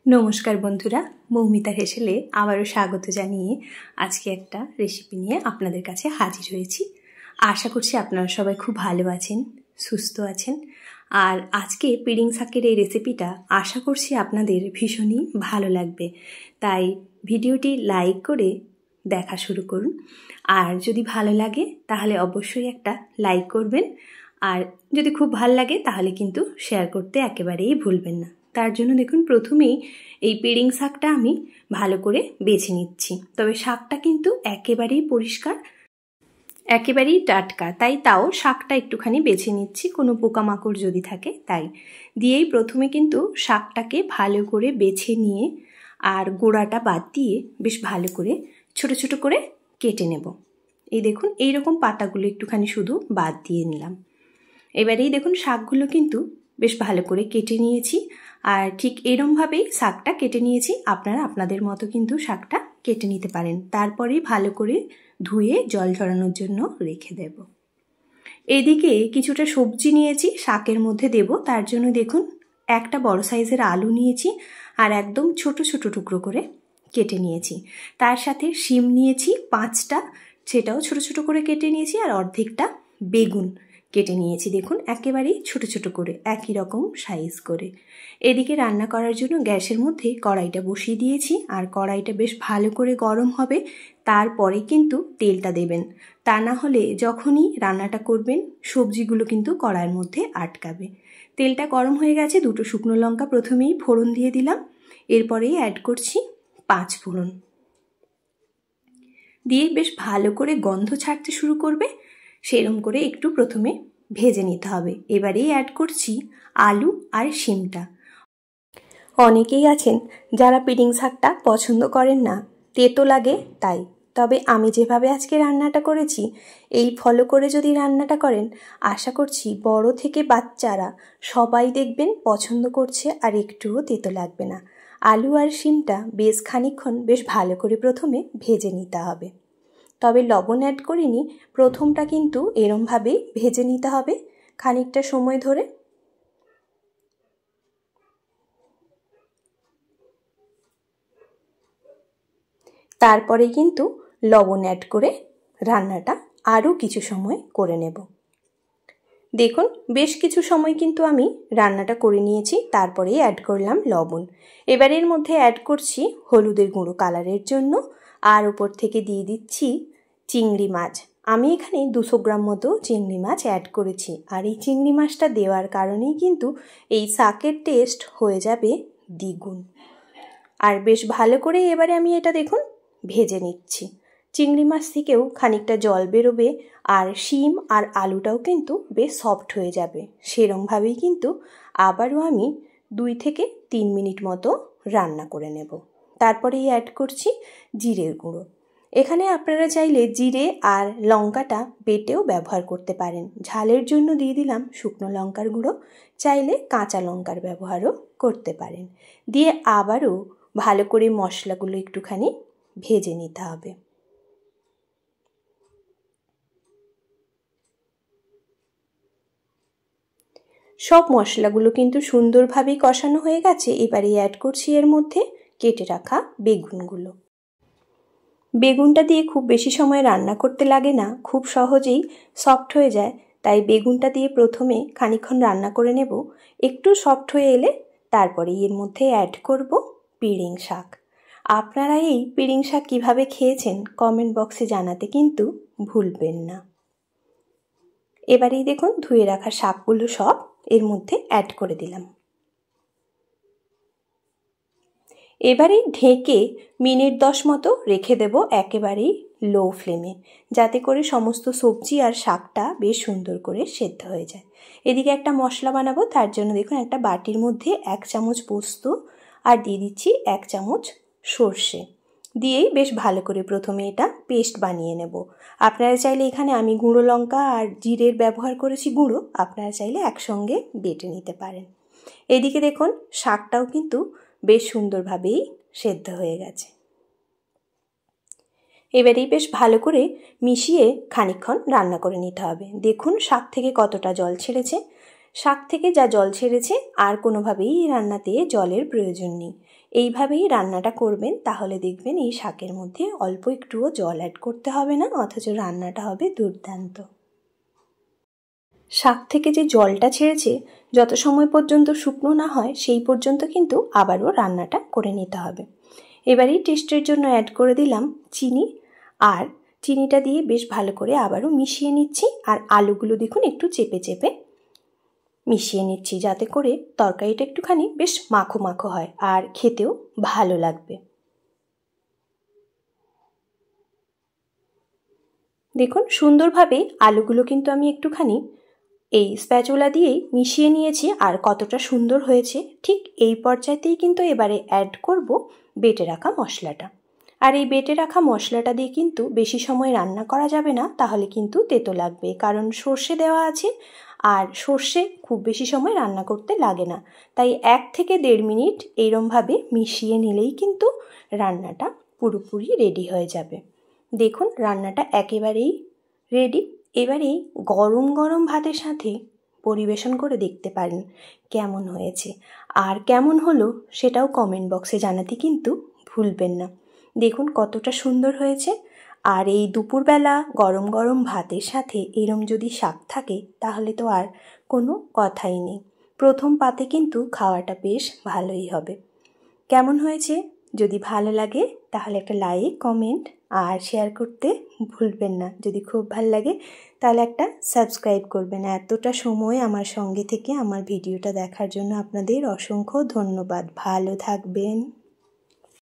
নমস্কার বন্ধুরা, মৌমিতার হেসেলে আবারও স্বাগত জানিয়ে আজকে একটা রেসিপি নিয়ে আপনাদের কাছে হাজির হয়েছি। আশা করছি আপনারা সবাই খুব ভালো আছেন, সুস্থ আছেন। আর আজকে পিড়িং শাকের এই রেসিপিটা আশা করছি আপনাদের ভীষণই ভালো লাগবে, তাই ভিডিওটি লাইক করে দেখা শুরু করুন। আর যদি ভালো লাগে তাহলে অবশ্যই একটা লাইক করবেন, আর যদি খুব ভালো লাগে তাহলে কিন্তু শেয়ার করতে একেবারেই ভুলবেন না। তার জন্য দেখুন, প্রথমেই এই পিড়িং শাকটা আমি ভালো করে বেছে নিচ্ছি। তবে শাকটা কিন্তু একেবারেই পরিষ্কার, একেবারেই টাটকা, তাও শাকটা একটুখানি বেছে নিচ্ছি, কোনো পোকামাকড় যদি থাকে তাই দিয়েই প্রথমে কিন্তু শাকটাকে ভালো করে বেছে নিয়ে আর গোড়াটা বাদ দিয়ে বেশ ভালো করে ছোট ছোট করে কেটে নেব। এই দেখুন, এইরকম পাতাগুলো একটুখানি শুধু বাদ দিয়ে নিলাম। এবারেই দেখুন শাকগুলো কিন্তু বেশ ভালো করে কেটে নিয়েছি, আর ঠিক এরমভাবেই শাকটা কেটে নিয়েছি। আপনারা আপনাদের মতো কিন্তু শাকটা কেটে নিতে পারেন। তারপরেই ভালো করে ধুয়ে জল ঝরানোর জন্য রেখে দেব। এদিকে কিছুটা সবজি নিয়েছি শাকের মধ্যে দেব, তার জন্য দেখুন একটা বড় সাইজের আলু নিয়েছি আর একদম ছোট ছোট টুকরো করে কেটে নিয়েছি। তার সাথে শিম নিয়েছি 5টা, সেটাও ছোট ছোট করে কেটে নিয়েছি, আর অর্ধেকটা বেগুন কেটে নিয়েছি। দেখুন একেবারেই ছোট ছোট করে, একই রকম সাইজ করে। এদিকে রান্না করার জন্য গ্যাসের মধ্যে কড়াইটা বসিয়ে দিয়েছি, আর কড়াইটা বেশ ভালো করে গরম হবে, তারপরে কিন্তু তেলটা দেবেন। তা না হলে যখনই রান্নাটা করবেন সবজিগুলো কিন্তু কড়াইয়ের মধ্যে আটকাবে। তেলটা গরম হয়ে গেছে, 2টো শুকনো লঙ্কা প্রথমেই ফোড়ন দিয়ে দিলাম, এরপরেই অ্যাড করছি 5 ফোড়ন দিয়ে বেশ ভালো করে গন্ধ ছাড়তে শুরু করবে, সেরম করে একটু প্রথমে ভেজে নিতে হবে। এবারেই অ্যাড করছি আলু আর শিমটা। অনেকেই আছেন যারা পিড়িং শাকটা পছন্দ করেন না, তেতো লাগে তাই। তবে আমি যেভাবে আজকে রান্নাটা করেছি এই ফলো করে যদি রান্নাটা করেন, আশা করছি বড় থেকে বাচ্চারা সবাই দেখবেন পছন্দ করছে, আর একটুও তেতো লাগবে না। আলু আর শিমটা বেশ খানিকক্ষণ বেশ ভালো করে প্রথমে ভেজে নিতে হবে। তবে লবণ অ্যাড করিনি, প্রথমটা কিন্তু এরমভাবেই ভেজে নিতে হবে খানিকটা সময় ধরে। তারপরে কিন্তু লবণ অ্যাড করে রান্নাটা আরও কিছু সময় করে নেব। দেখুন বেশ কিছু সময় কিন্তু আমি রান্নাটা করে নিয়েছি, তারপরেই অ্যাড করলাম লবণ। এবার এর মধ্যে অ্যাড করছি হলুদের গুঁড়ো কালারের জন্য, আর উপর থেকে দিয়ে দিচ্ছি চিংড়ি মাছ। আমি এখানে 200 গ্রাম মতো চিংড়ি মাছ অ্যাড করেছি, আর এই চিংড়ি মাছটা দেওয়ার কারণেই কিন্তু এই শাকের টেস্ট হয়ে যাবে দ্বিগুণ। আর বেশ ভালো করে এবারে আমি এটা দেখুন ভেজে নিচ্ছি। চিংড়ি মাছ থেকেও খানিকটা জল বেরোবে, আর শিম আর আলুটাও কিন্তু বেশ সফট হয়ে যাবে। সেরমভাবেই কিন্তু আবারও আমি 2 থেকে 3 মিনিট মতো রান্না করে নেব। তারপরেই অ্যাড করছি জিরের গুঁড়ো। এখানে আপনারা চাইলে জিরে আর লঙ্কাটা বেটেও ব্যবহার করতে পারেন। ঝালের জন্য দিয়ে দিলাম শুকনো লঙ্কার গুঁড়ো, চাইলে কাঁচা লঙ্কার ব্যবহারও করতে পারেন। দিয়ে আবারও ভালো করে মশলাগুলো একটুখানি ভেজে নিতে হবে। সব মশলাগুলো কিন্তু সুন্দরভাবেই কষানো হয়ে গেছে। এবারে অ্যাড করছি এর মধ্যে কেটে রাখা বেগুনগুলো। বেগুনটা দিয়ে খুব বেশি সময় রান্না করতে লাগে না, খুব সহজেই সফট হয়ে যায়, তাই বেগুনটা দিয়ে প্রথমে খানিকক্ষণ রান্না করে নেব। একটু সফট হয়ে এলে তারপরে এর মধ্যে অ্যাড করব পিড়িং শাক। আপনারা এই পিড়িং শাক কীভাবে খেয়েছেন কমেন্ট বক্সে জানাতে কিন্তু ভুলবেন না। এবারেই দেখুন ধুয়ে রাখা শাকগুলো সব এর মধ্যে অ্যাড করে দিলাম। এবারে ঢেকে মিনিট 10 মতো রেখে দেব একেবারেই লো ফ্লেমে, যাতে করে সমস্ত সবজি আর শাকটা বেশ সুন্দর করে সেদ্ধ হয়ে যায়। এদিকে একটা মশলা বানাবো, তার জন্য দেখুন একটা বাটির মধ্যে 1 চামচ পোস্ত আর দিয়ে দিচ্ছি 1 চামচ সর্ষে, দিয়েই বেশ ভালো করে প্রথমে এটা পেস্ট বানিয়ে নেব। আপনারা চাইলে এখানে আমি গুঁড়ো লঙ্কা আর জিরের ব্যবহার করেছি গুঁড়ো, আপনারা চাইলে একসঙ্গে বেটে নিতে পারেন। এদিকে দেখুন শাকটাও কিন্তু বেশ সুন্দরভাবেই সেদ্ধ হয়ে গেছে। এবারেই বেশ ভালো করে মিশিয়ে খানিকক্ষণ রান্না করে নিতে হবে। দেখুন শাক থেকে কতটা জল ছেড়েছে। শাক থেকে যা জল ছেড়েছে আর কোনোভাবেই এই রান্নাতে জলের প্রয়োজন নেই। এইভাবেই রান্নাটা করবেন, তাহলে দেখবেন এই শাকের মধ্যে অল্প একটুও জল অ্যাড করতে হবে না, অথচ রান্নাটা হবে দুর্দান্ত। শাক থেকে যে জলটা ছেড়েছে যত সময় পর্যন্ত শুকনো না হয় সেই পর্যন্ত কিন্তু আবারও রান্নাটা করে নিতে হবে। এবারেই টেস্টের জন্য অ্যাড করে দিলাম চিনি, আর চিনিটা দিয়ে বেশ ভালো করে আবারও মিশিয়ে নিচ্ছি। আর আলুগুলো দেখুন একটু চেপে চেপে মিশিয়ে নিচ্ছি, যাতে করে তরকারিটা একটুখানি বেশ মাখো মাখো হয় আর খেতেও ভালো লাগবে। দেখুন সুন্দরভাবে আলুগুলো কিন্তু আমি একটুখানি এই স্প্যাচুলা দিয়েই মিশিয়ে নিয়েছি, আর কতটা সুন্দর হয়েছে। ঠিক এই পর্যায়েতেই কিন্তু এবারে অ্যাড করব বেটে রাখা মশলাটা। আর এই বেটে রাখা মশলাটা দিয়ে কিন্তু বেশি সময় রান্না করা যাবে না, তাহলে কিন্তু তেতো লাগবে, কারণ সর্ষে দেওয়া আছে আর সর্ষে খুব বেশি সময় রান্না করতে লাগে না। তাই 1 থেকে 1.5 মিনিট এইরমভাবে মিশিয়ে নিলেই কিন্তু রান্নাটা পুরোপুরি রেডি হয়ে যাবে। দেখুন রান্নাটা একেবারেই রেডি। এবারেই গরম গরম ভাতের সাথে পরিবেশন করে দেখতে পারেন কেমন হয়েছে, আর কেমন হলো সেটাও কমেন্ট বক্সে জানাতে কিন্তু ভুলবেন না। দেখুন কতটা সুন্দর হয়েছে। আর এই দুপুরবেলা গরম গরম ভাতের সাথে এরম যদি শাক থাকে তাহলে তো আর কোনো কথাই নেই। প্রথম পাতে কিন্তু খাওয়াটা বেশ ভালোই হবে। কেমন হয়েছে যদি ভালো লাগে তাহলে একটা লাইক, কমেন্ট আর শেয়ার করতে ভুলবেন না। যদি খুব ভালো লাগে তাহলে একটা সাবস্ক্রাইব করবেন। এতটা সময় আমার সঙ্গে থেকে আমার ভিডিওটা দেখার জন্য আপনাদের অসংখ্য ধন্যবাদ। ভালো থাকবেন।